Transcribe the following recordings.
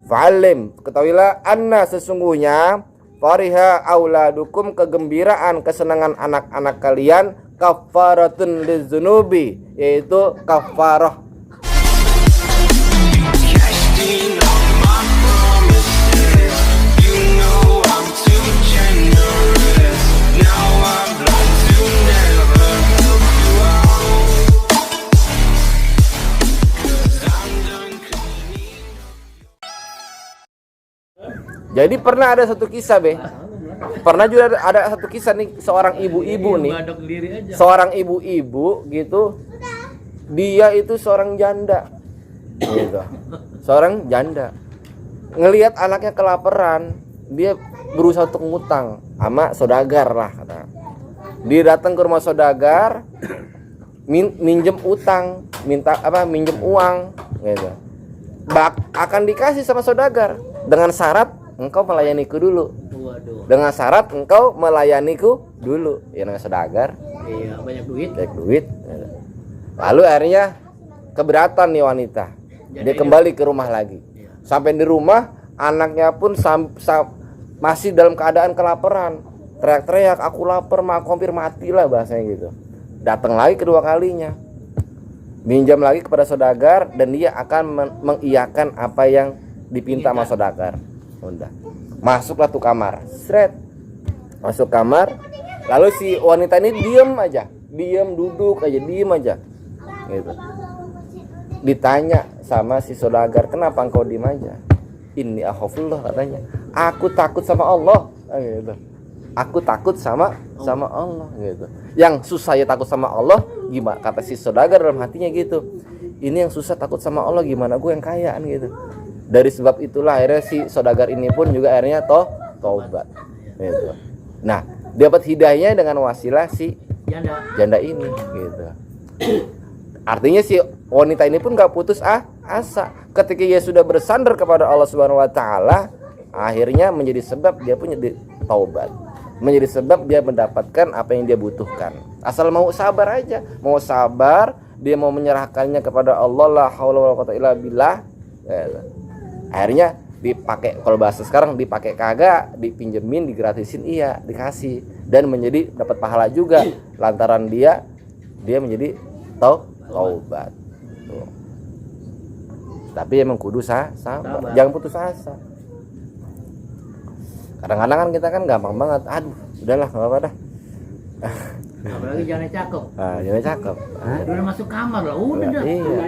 Fa'alim, ketahuilah anna sesungguhnya fariha auladukum, kegembiraan kesenangan anak-anak kalian, kafaratun lizunubi, yaitu kafarah. Jadi pernah ada satu kisah pernah juga ada satu kisah nih, seorang ibu-ibu nih, seorang ibu-ibu gitu, dia itu seorang janda gitu, seorang janda, ngelihat anaknya kelaparan, dia berusaha untuk ngutang sama saudagar lah kata. Dia datang ke rumah saudagar, minjem utang, minjem uang gitu. Akan dikasih sama saudagar dengan syarat engkau melayaniku dulu. Waduh. Dengan syarat engkau melayaniku dulu. Ya namanya saudagar. Iya, banyak duit. Banyak duit. Lalu akhirnya keberatan nih wanita. Dia kembali ke rumah lagi. Sampai di rumah, anaknya pun masih dalam keadaan kelaparan. Teriak-teriak, aku lapar, aku hampir mati lah bahasanya gitu. Datang lagi kedua kalinya. Minjam lagi kepada saudagar dan dia akan mengiyakan apa yang dipinta sama saudagar. Udah. Masuklah tuh kamar. Sret. Masuk kamar. Lalu si wanita ini diam duduk aja, diam aja. Gitu. Ditanya sama si saudagar, "Kenapa engkau diam aja?" "Inni akhafullah," katanya. "Aku takut sama Allah." Gitu. Aku takut sama Allah gitu. Yang susah ya takut sama Allah, gimana kata si saudagar dalam hatinya gitu. Ini yang susah takut sama Allah, gimana gue yang kayaan gitu. Dari sebab itulah akhirnya si saudagar ini pun juga akhirnya taubat gitu. Nah, dapat hidayahnya dengan wasilah si janda ini gitu. Artinya si wanita ini pun gak putus asa. Ketika dia sudah bersandar kepada Allah Subhanahu wa taala, akhirnya menjadi sebab dia punya taubat. Menjadi sebab dia mendapatkan apa yang dia butuhkan. Asal mau sabar aja, mau sabar, dia mau menyerahkannya kepada Allah, la haula wala quwwata illa billah. Akhirnya dipakai, kalau bahasa sekarang dipakai kagak, dipinjemin, digratisin iya, dikasih, dan menjadi dapat pahala juga lantaran dia menjadi taubat. Tuh. Tapi emang kudu sabar, jangan putus asa. Kadang-kadang kan kita kan gampang banget, aduh udahlah nggak apa-apa dah. Apalagi jangan cakep. Jangan cakep. Udah masuk kamar lah, udah dah. Iya.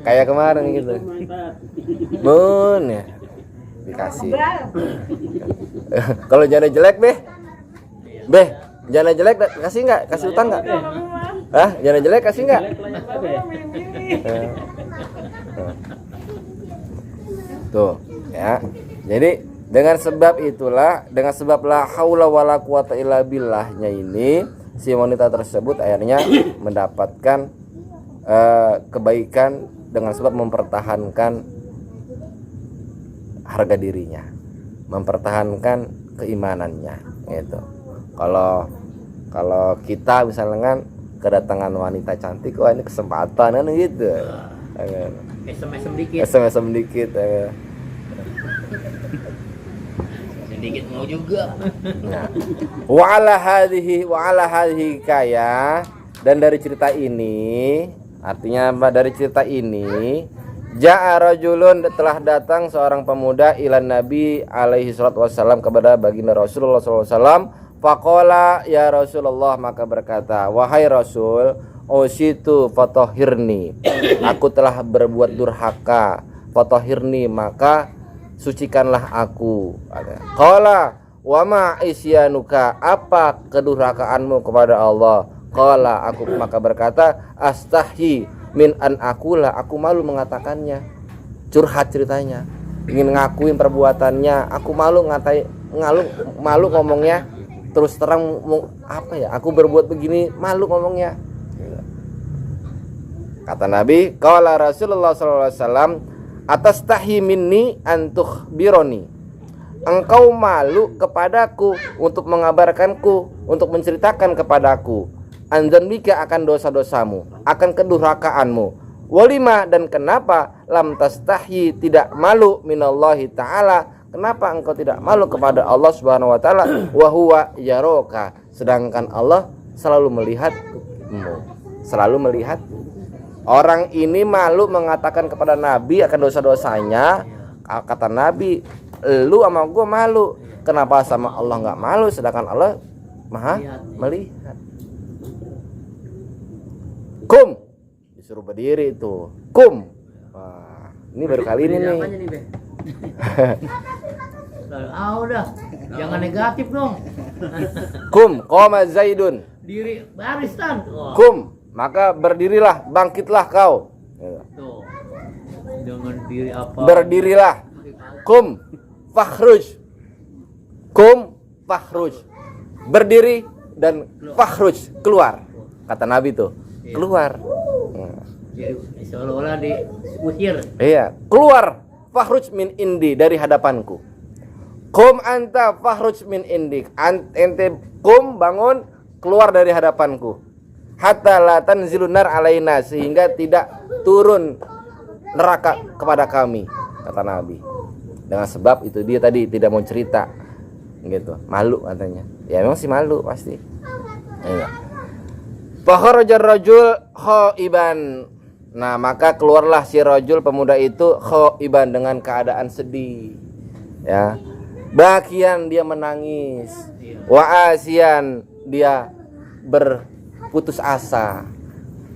Kayak kemarin gitu. Mun ya. Dikasih. Kalau janda jelek, janda jelek kasih enggak? Kasih utang enggak? Janda jelek kasih enggak? Tuh, ya. Jadi dengan sebab itulah, dengan sebab la haula wala quwata illa billahnya ini, si wanita tersebut akhirnya mendapatkan kebaikan dengan sebab mempertahankan harga dirinya, mempertahankan keimanannya gitu. Kalau kita misalnya kan kedatangan wanita cantik, wah ini kesempatan kan gitu. SMS dikit. Sedikit mau juga. Nah, wa ala hadhihi kaya, dan dari cerita ini, artinya apa? Dari cerita ini, ja'a rajulun, telah datang seorang pemuda ilan Nabi alaihi salatu wassalam, kepada baginda Rasulullah sallallahu alaihi wasallam. Faqala ya Rasulullah, maka berkata, wahai Rasul, usitu fatahhirni, aku telah berbuat durhaka, fatahhirni, maka sucikanlah aku. Qala wa ma isyanuka, apa kedurhakaanmu kepada Allah? Qala, aku maka berkata, astahyi min an akula, aku malu mengatakannya. Curhat ceritanya, ingin ngakuin perbuatannya, aku malu ngomongnya, terus terang apa ya, aku berbuat begini, malu ngomongnya. Kata Nabi, qala Rasulullah sallallahu alaihi wasallam, atastahi minni antuh bironi, engkau malu kepadaku untuk mengabarkanku, untuk menceritakan kepadaku, anzanbika, akan dosa-dosamu, akan kedurhakaanmu, Walima, dan kenapa lam tastahyi, tidak malu minallahi ta'ala, kenapa engkau tidak malu kepada Allah Subhanahu wa taala, wa huwa yaraka, sedangkan Allah selalu melihatmu, selalu melihat. Orang ini malu mengatakan kepada Nabi akan dosa-dosanya. Kata Nabi, lu sama gue malu, kenapa sama Allah nggak malu, sedangkan Allah maha melihat. Kum, disuruh berdiri itu. Kum. Wah, ini baru kali ini nih. Udah, jangan negatif dong. Kum, qama Zaidun. Diri baris tan. Kum, maka berdirilah, bangkitlah kau. Tuh. Jangan diri apa? Berdirilah. Kum, fakhruj. Kum, fakhruj. Berdiri dan fakhruj, keluar. Kata Nabi tuh, keluar. Jadi seolah-olah diusir. Iya, keluar. Fakhruj min indi, dari hadapanku. Kum anta fakhruj min indik. Ente kum, bangun, keluar dari hadapanku. Hatta la tanzilun nar alaina, sehingga tidak turun neraka kepada kami, kata Nabi. Dengan sebab itu dia tadi tidak mau cerita, gitu, malu katanya. Ya memang sih malu pasti. Iya. Fakharajar rajul khaiban. Nah, maka keluarlah si rajul, pemuda itu, khaiban, dengan keadaan sedih. Ya. Bakian, dia menangis. Wa asian, dia berputus asa,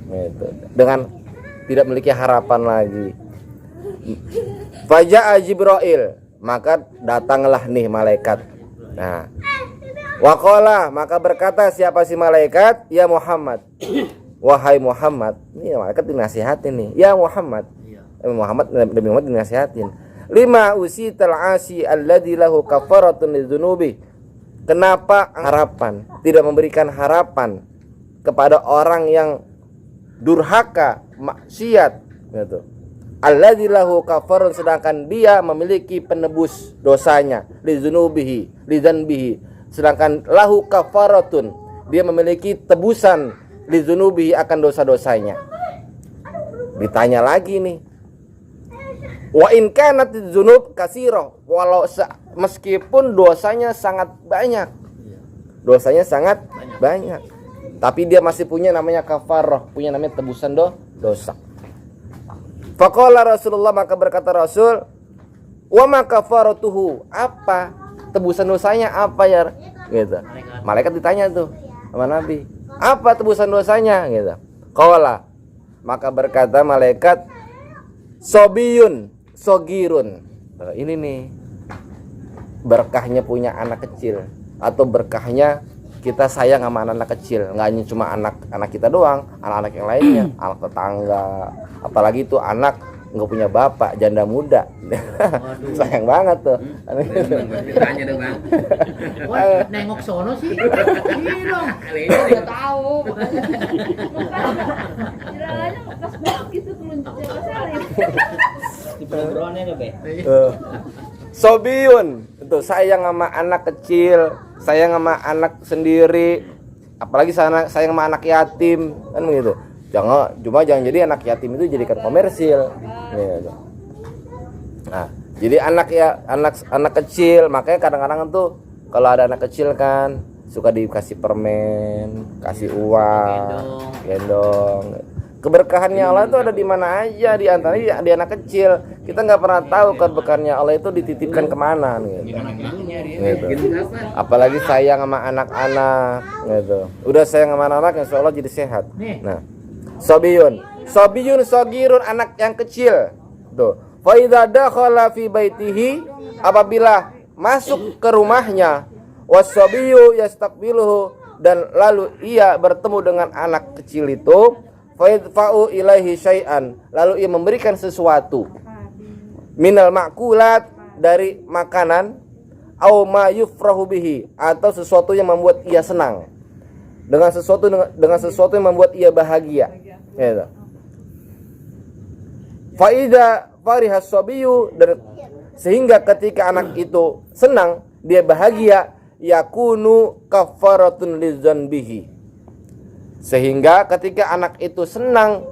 gitu, dengan tidak memiliki harapan lagi. Faja'a Jibril, maka datanglah nih malaikat. Nah, waqala, maka berkata siapa si malaikat? Ya Muhammad, wahai Muhammad. Ini malaikat dinasihatin nih. Ya Muhammad, Nabi Muhammad dinasihatin. Lima usital asi alladzi lahu kafaratun lidzunubi. Kenapa harapan, tidak memberikan harapan kepada orang yang durhaka, maksiat, gitu. Alladzi lahu kafarun, sedangkan dia memiliki penebus dosanya, lidzunubihi, lidzanbihi, sedangkan lahu kafaratun, dia memiliki tebusan, lidzunubihi, akan dosa-dosanya. Ditanya lagi nih, wa in kanat dzunub katsira, walau meskipun dosanya sangat banyak, dosanya sangat banyak, tapi dia masih punya namanya kafarah, punya namanya tebusan dosa. Faqala Rasulullah, maka berkata Rasul, wa ma kafaratuhu, apa tebusan dosanya, apa ya, gitu. Malaikat ditanya tuh sama Nabi, apa tebusan dosanya, gitu. Qala, maka berkata malaikat, sobiyun sogirun. Ini nih berkahnya punya anak kecil, atau berkahnya kita sayang sama anak-anak kecil. Nggak hanya cuma anak kita doang, anak-anak yang lainnya, anak tetangga, apalagi itu anak nggak punya bapak, janda muda. Sayang banget tuh. Ditanya dong, Bang. Wah, nengok sono sih. Iya dong. Enggak tahu. Kiranya pas banget gitu keluncurnya keselin. Di program-nya deh, Be. Sobiyun, itu sayang sama anak kecil, sayang sama anak sendiri, apalagi sayang sama anak yatim, kan begitu. Jangan jadi anak yatim itu jadikan komersil, gitu. Nah, jadi anak kecil, makanya kadang-kadang tuh kalau ada anak kecil kan suka dikasih permen, kasih uang, gendong. Keberkahannya Allah itu ada di mana aja, di antaranya di anak kecil. Kita nggak pernah tahu keberkahannya Allah itu dititipkan kemana, gitu. Apalagi sayang sama anak-anak, gitu. Udah sayang sama anak-anak, insya Allah jadi sehat. Nah, sobiyun sogirun, anak yang kecil. Tuh. Fa idza dakhala fi baitihi, apabila masuk ke rumahnya, wasabiyu yastaqbiluhu, dan lalu ia bertemu dengan anak kecil itu, fa'u ilaihi syai'an, lalu ia memberikan sesuatu, minal ma'kulat, dari makanan, au ma yufrahu bihi, atau sesuatu yang membuat ia senang, dengan sesuatu yang membuat ia bahagia, gitu. Faida farihas sabiyu, dan sehingga ketika anak itu senang, dia bahagia, yakunu kafaratun lidzanbihi, sehingga ketika anak itu senang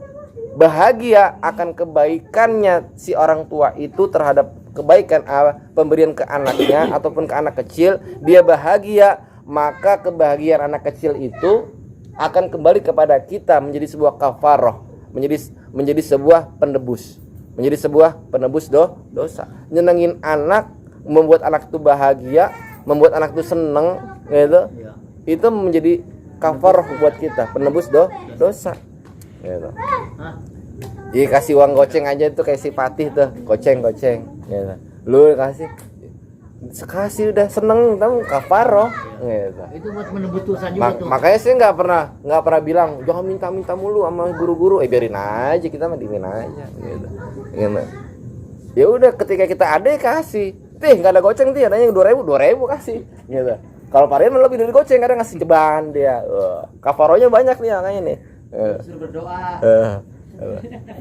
bahagia akan kebaikannya si orang tua itu terhadap kebaikan pemberian ke anaknya ataupun ke anak kecil, dia bahagia, maka kebahagiaan anak kecil itu akan kembali kepada kita menjadi sebuah kafarah, menjadi sebuah penebus, dosa. Nyenengin anak, membuat anak itu bahagia, membuat anak itu seneng, gitu. Itu menjadi kafarah buat kita, penebus dosa. Gitu. Jadi kasih uang goceng aja itu kayak si Patih tuh, goceng gitu. Lu kasih udah seneng, kamu kafaroh gitu. Itu buat menebus dosa juga tuh. Makanya saya nggak pernah bilang jangan minta mulu sama guru-guru, biarin aja, kita mah diemin aja gitu. Ya udah, ketika kita ada kasih, nggak ada goceng tuh, adanya 2.000 kasih gitu. Kalau varian lebih dari goceng, kadang ngasih ceban dia. Kafarohnya banyak nih makanya nih. Suruh berdoa.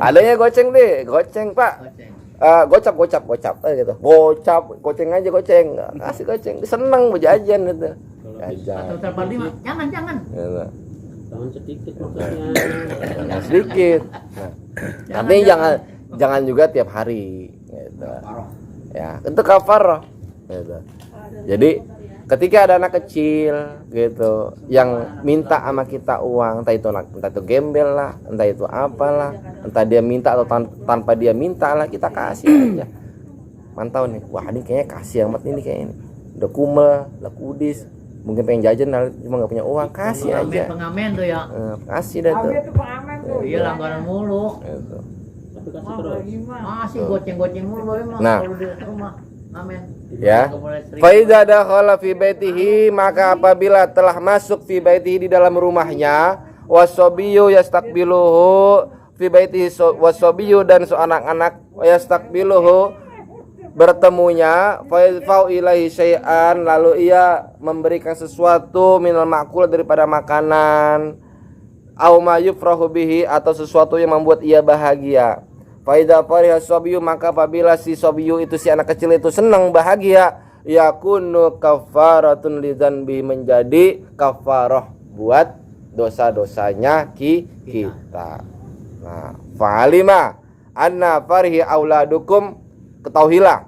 Adanya goceng Pak. Gocap gitu. Goceng aja, kasih goceng, seneng berjajan gitu. Jajan. Atau telepon 5, jangan. Gitu. Jangan sedikit maksudnya. Jangan sedikit. Tapi jangan juga tiap hari gitu. Ya, itu kafarah gitu. Jadi ketika ada anak kecil gitu yang minta sama kita uang, entah itu gembel lah, entah itu apalah, entah dia minta atau tanpa dia minta lah, kita kasih aja. Mantau nih, wah ini kayaknya kasih amat ini, kayaknya ini udah kumel, udah kudis, mungkin pengen jajan cuma nggak punya uang, kasih aja. Pengamen tuh ya. Kasih dah tuh. Iya, langganan mulu. Gitu. Tapi kasih terus. Masih goceng mulu emang Nah. kalau di rumah. Amin. Ya. Fa idza dakhala fi baitihi, maka apabila telah masuk fi baitihi di dalam rumahnya, wasabiyu yastaqbiluhu fi baitihi, wasabiyu dan anak-anak yastaqbiluhu bertemunya, fa ilaihi syai'an, lalu ia memberikan sesuatu minal ma'kul daripada makanan, au ma yufrahu bihi, atau sesuatu yang membuat ia bahagia. Faida fariha sabiyu, maka apabila si sabiyu itu, si anak kecil itu senang bahagia, yakunu kafaratun lidzanbi, menjadi kafarah buat dosa-dosanya kita. Nah, fa'alima anna farihi auladukum, ketahuilah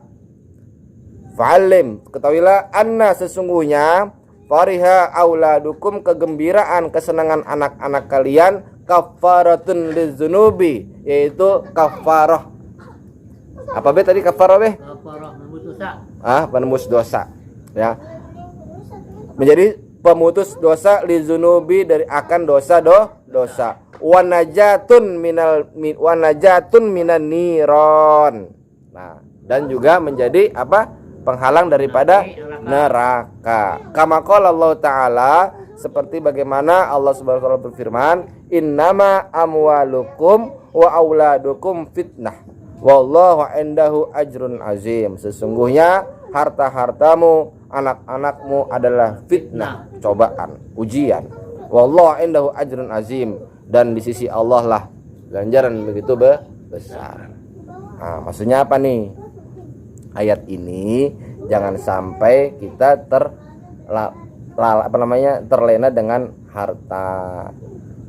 anna, sesungguhnya fariha auladukum, kegembiraan, kesenangan anak-anak kalian, kafaratun lizunubi, yaitu kafarah. Apa tadi kafarah Kafarah menembus dosa. Penembus dosa, ya. Menjadi pemutus dosa, lizunubi, dari akan dosa. Wa najatun minan niron. Nah, dan juga menjadi penghalang daripada neraka. Kama qala Allah Ta'ala, seperti bagaimana Allah Subhanahu wa taala berfirman, innama amwalukum wa auladukum fitnah wallahu indahu ajrun azim. Sesungguhnya harta-hartamu, anak-anakmu adalah fitnah, cobaan, ujian. Wallahu indahu ajrun azim, dan di sisi Allah lah ganjaran begitu besar. Nah, maksudnya apa nih? Ayat ini jangan sampai kita terlena dengan harta,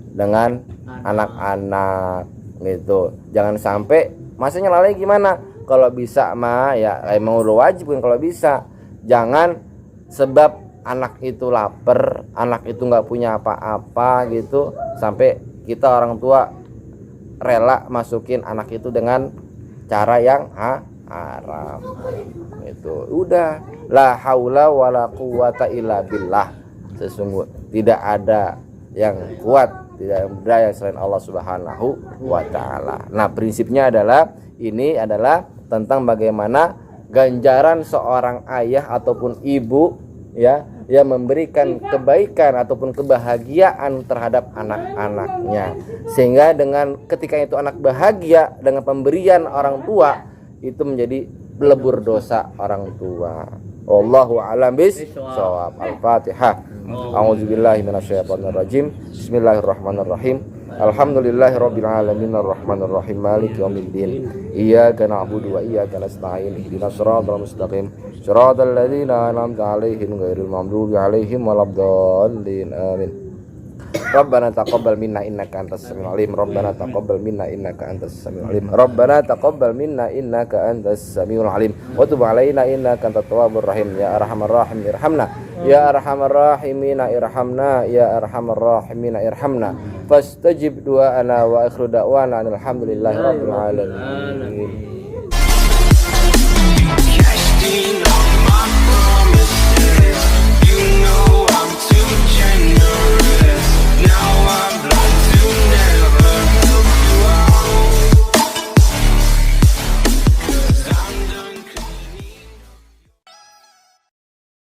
dengan anak-anak gitu. Jangan sampai, maksudnya lalai gimana? Kalau bisa mah ya emang udah wajib kan, kalau bisa. Jangan sebab anak itu lapar, anak itu nggak punya apa-apa gitu, sampai kita orang tua rela masukin anak itu dengan cara yang haram. Itu udah, la haula wala quwata illa billah. Sesungguhnya tidak ada yang kuat, tidak ada berdaya selain Allah Subhanahu wa taala. Nah, prinsipnya ini adalah tentang bagaimana ganjaran seorang ayah ataupun ibu, ya, yang memberikan kebaikan ataupun kebahagiaan terhadap anak-anaknya, sehingga dengan ketika itu anak bahagia dengan pemberian orang tua, itu menjadi lebur dosa orang tua. Wallahu a'lam bis-shawab. Al-Fatihah. A'udzubillahi minasyaitonir rajim. Bismillahirrahmanirrahim. Alhamdulillahirabbil alamin arrahmanir rahim maliki yaumiddin. Iyyaka na'budu wa iyyaka nasta'in. Ihdinas shiratal mustaqim. Shiratal ladzina an'amta 'alaihim ghairil maghdubi 'alaihim waladdallin. Amin. Rabbana taqabbal minna innaka antas samiul alim. Rabbana taqabbal minna innaka antas samiul alim. Rabbana taqabbal minna innaka antas samiul alim. Wa tub alaina innaka antat tawwabur rahim. Ya arhamar rahim irhamna. Ya arhamar rahimina irhamna. Ya arhamar rahimina irhamna. Fastajib du'ana wa akhiru da'wana alhamdulillahi rabbil alamin.